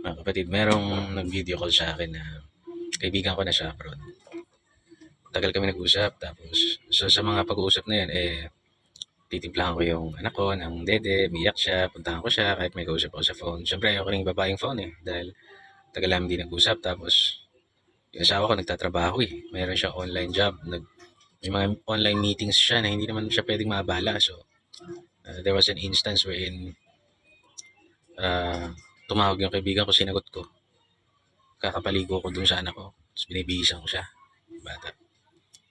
Mga kapatid, merong nag-video call sa akin na kaibigan ko na siya abroad. Tagal kami nag-usap, tapos sa mga pag-uusap na yun, titimplahan ko yung anak ko ng dede, biyak siya, puntahan ko siya kahit may kausap ako sa phone. Siyempre, ayoko rin babaeng phone dahil tagal namin di nag-usap. Tapos, yung asawa ko nagtatrabaho Mayroon siyang online job. May mga online meetings siya na hindi naman siya pwedeng maabala. So, there was an instance wherein uh, tumawag yung kaibigan ko, sinagot ko. Kakapaligo ko dun sa anak ko. Tapos binibihisan ko siya, bata.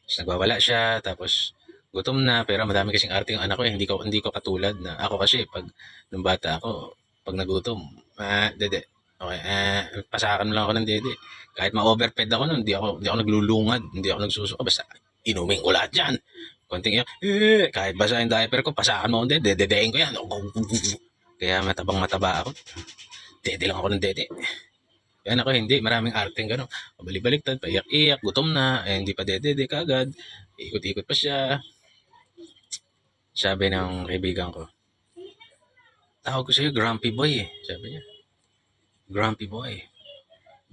Tapos nagwawala siya, tapos gutom na, pero madami kasing arte yung anak ko hindi ko katulad na ako kasi pag nung bata ako, pag nagutom, dede. Okay, pasakan mo lang ako ng dede. Kahit ma-overfed ako nun, hindi ako naglulungad, hindi ako nagsusuka, basta inumin ko lahat yan. Konting iyak, kahit basa yung diaper ko, pasakan mo akong dede, dedein ko yan. Kaya matabang-mataba ako. Dede lang ako ng dede. Yan ako hindi, maraming arteng gano'n. Pabalik-baliktad, paiyak-iyak, gutom na, hindi pa dede kaagad. Ikot-ikot pa siya. Sabi ng kaibigan ko, tawag ko sa'yo, grumpy boy sabi niya. Grumpy boy.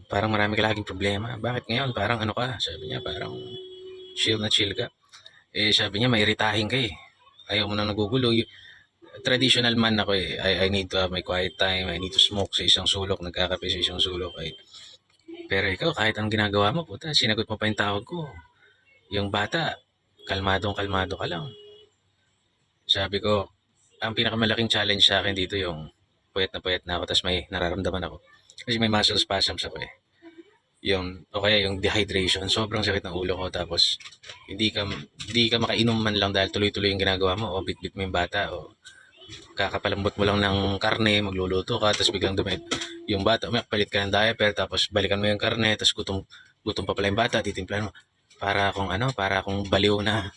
Parang marami ka laging problema. Bakit ngayon? Parang ano ka? Sabi niya, parang chill na chill ka. Sabi niya, mairitahin ka Ayaw mo na nagugulo. Traditional man ako I need to have my quiet time. I need to smoke sa isang sulok. Nagkakape sa isang sulok. Pero ikaw, kahit anong ginagawa mo, puta, sinagot mo pa yung tawag ko. Yung bata, kalmadong-kalmado ka lang. Sabi ko, ang pinakamalaking challenge sa akin dito yung puyat na ako tapos may nararamdaman ako. Kasi may muscle spasms ako o kaya yung dehydration, sobrang sakit ng ulo ko tapos hindi ka makainom man lang dahil tuloy-tuloy yung ginagawa mo o bit-bit mo yung bata o kakapalambot mo lang ng karne, magluluto ka tapos biglang dumit yung bata, palit ka ng diaper tapos balikan mo yung karne tapos gutom pa pala yung bata, titimplahan mo. Para akong baliw na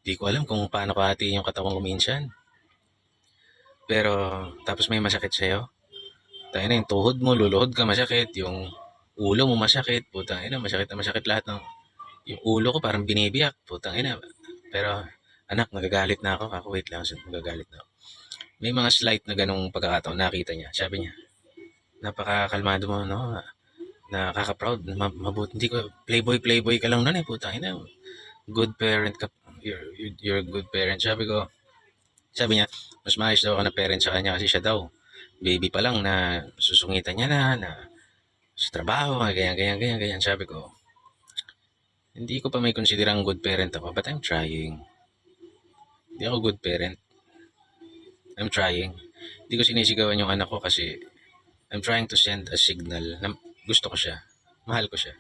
di ko alam kung paano ko hatiin yung katawan ko minsan. Pero, tapos may masakit sa'yo. Tayo na yung tuhod mo, luluhod ka, masakit. Yung ulo mo masakit. Putang ina, masakit na masakit lahat ng... Yung ulo ko parang binibiyak. Putang ina. Pero, anak, nagagalit na ako. Wait lang, nagagalit na ako. May mga slight na ganong pagkakataon nakita niya. Sabi niya, napakakalmado mo, no? Nakaka-proud. Mabuti. Hindi ko, playboy ka lang nun Putang ina. Good parent ka. You're a good parent. Sabi niya, mas maayos daw ako na parent sa kanya kasi siya daw, baby pa lang na susungitan niya na sa trabaho, ganyan. Sabi ko, hindi ko pa may konsiderang good parent ako, but I'm trying. Hindi ako good parent. I'm trying. Hindi ko sinisigawan yung anak ko kasi I'm trying to send a signal na gusto ko siya. Mahal ko siya.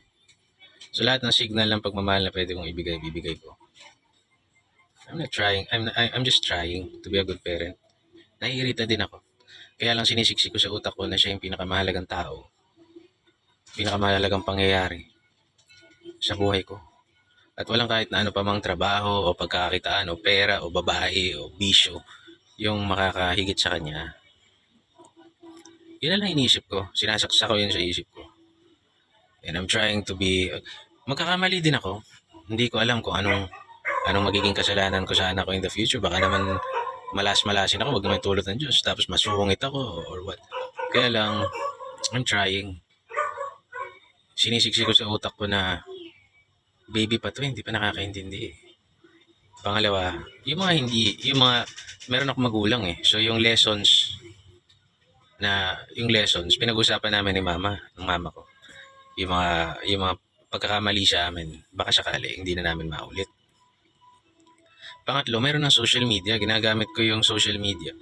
So lahat ng signal ng pagmamahal na pwede kong ibigay, bibigay ko. I'm not trying. I'm just trying to be a good parent. Naiirita din ako. Kaya lang sinisiksik ko sa utak ko na siya yung pinakamahalagang tao. Pinakamahalagang pangyayari sa buhay ko. At walang kahit na ano pa mang trabaho o pagkakakitaan o pera o babae o bisyo yung makakahigit sa kanya. Yun lang iniisip ko. Sinasaksa ko yun sa isip ko. And I'm trying to be... Magkakamali din ako. Hindi ko alam kung anong magiging kasalanan ko sa anak ko in the future. Baka naman malas-malasin ako, wag naman tulad ng Diyos. Tapos masungit ako or what. Kaya lang, I'm trying. Sinisiksi ko sa utak ko na baby pa to, hindi pa nakakaintindi Pangalawa, yung mga meron akong magulang So yung lessons, pinag-usapan namin ng mama ko. Yung mga pagkakamali sa amin, baka sakali hindi na namin maulit. Pangatlo, meron ng social media. Ginagamit ko yung social media.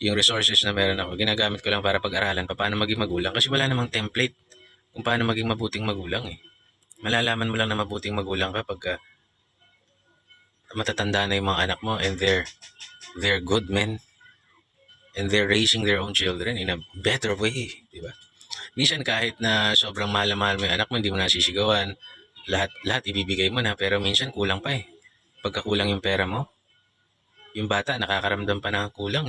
Yung resources na meron ako, ginagamit ko lang para pag-aralan paano maging magulang. Kasi wala namang template kung paano maging mabuting magulang Malalaman mo lang na mabuting magulang ka pagka matatanda na yung mga anak mo and they're good men. And they're raising their own children in a better way. Diba? Minsan kahit na sobrang mahal mo yung anak mo, hindi mo nasisigawan. Lahat ibibigay mo na, pero minsan kulang pa Pagkakulang yung pera mo, yung bata nakakaramdam pa ng kulang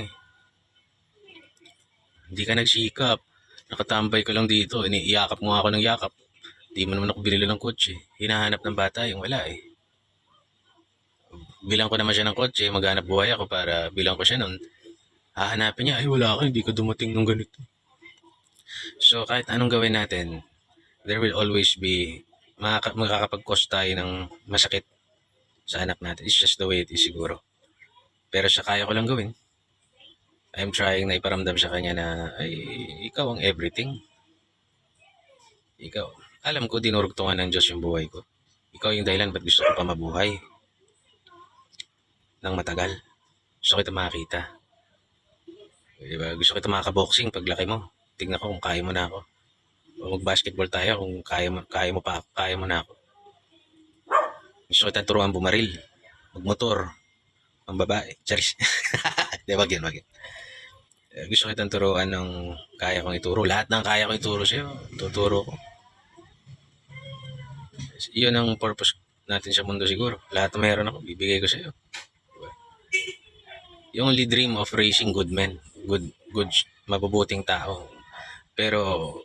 Hindi ka nagsikap. Nakatambay ko lang dito. Iyakap mo ako ng yakap. Hindi mo naman ako binili ng kotse. Hinahanap ng bata yung wala Bilang ko naman siya ng kotse, maghanap buhay ako para bilang ko siya nun. Hahanapin niya, wala ka, hindi ka dumating ng ganito. So, kahit anong gawin natin, there will always be makakapag-cause tayo ng masakit sa anak natin. It's just the way it is siguro. Pero sa kaya ko lang gawin, I'm trying na iparamdam sa kanya na, ay, ikaw ang everything. Ikaw. Alam ko, dinurugtungan ng Diyos yung buhay ko. Ikaw yung dahilan ba't gusto ko pa mabuhay ng matagal. Gusto kita makakita. Diba? Gusto kita makaka-boxing paglaki mo. Tignan ko kung kaya mo na ako. O mag-basketball tayo kung kaya mo na ako. Gusto kita turuan bumaril, magmotor, ang babae. Charis. Di, wag yun. Gusto kitang turuan ng kaya kong ituro. Lahat ng kaya kong ituro sa'yo, tuturo ko. Yun ang purpose natin sa mundo siguro. Lahat na meron ako, bibigay ko sa'yo. Diba? You only dream of raising good men, good, mabubuting tao. Pero,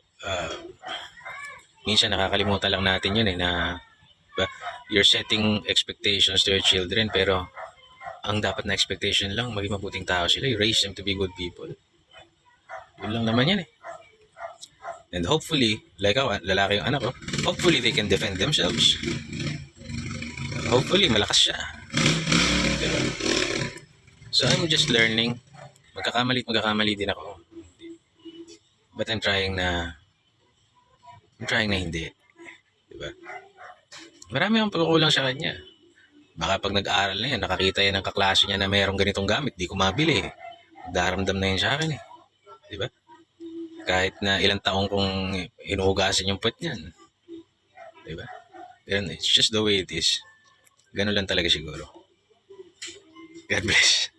minsan nakakalimutan lang natin yun na diba? You're setting expectations to your children, pero ang dapat na expectation lang, maging mabuting tao sila. You raise them to be good people. Yun lang naman yan. And hopefully, like ako, lalaki yung anak ko, hopefully they can defend themselves. Hopefully, malakas siya. Diba? So, I'm just learning. Magkakamali din ako. But I'm trying na hindi. Diba? Marami akong pagkukulang sa kanya. Baka pag nag-aaral na yan, nakakita yan ng kaklase niya na mayroong ganitong gamit, di ko mabili. Daramdam na yun sa akin eh. Diba? Kahit na ilang taong kong inuugasan yung puwet niyan. Diba? It's just the way it is. Ganun lang talaga siguro. God bless.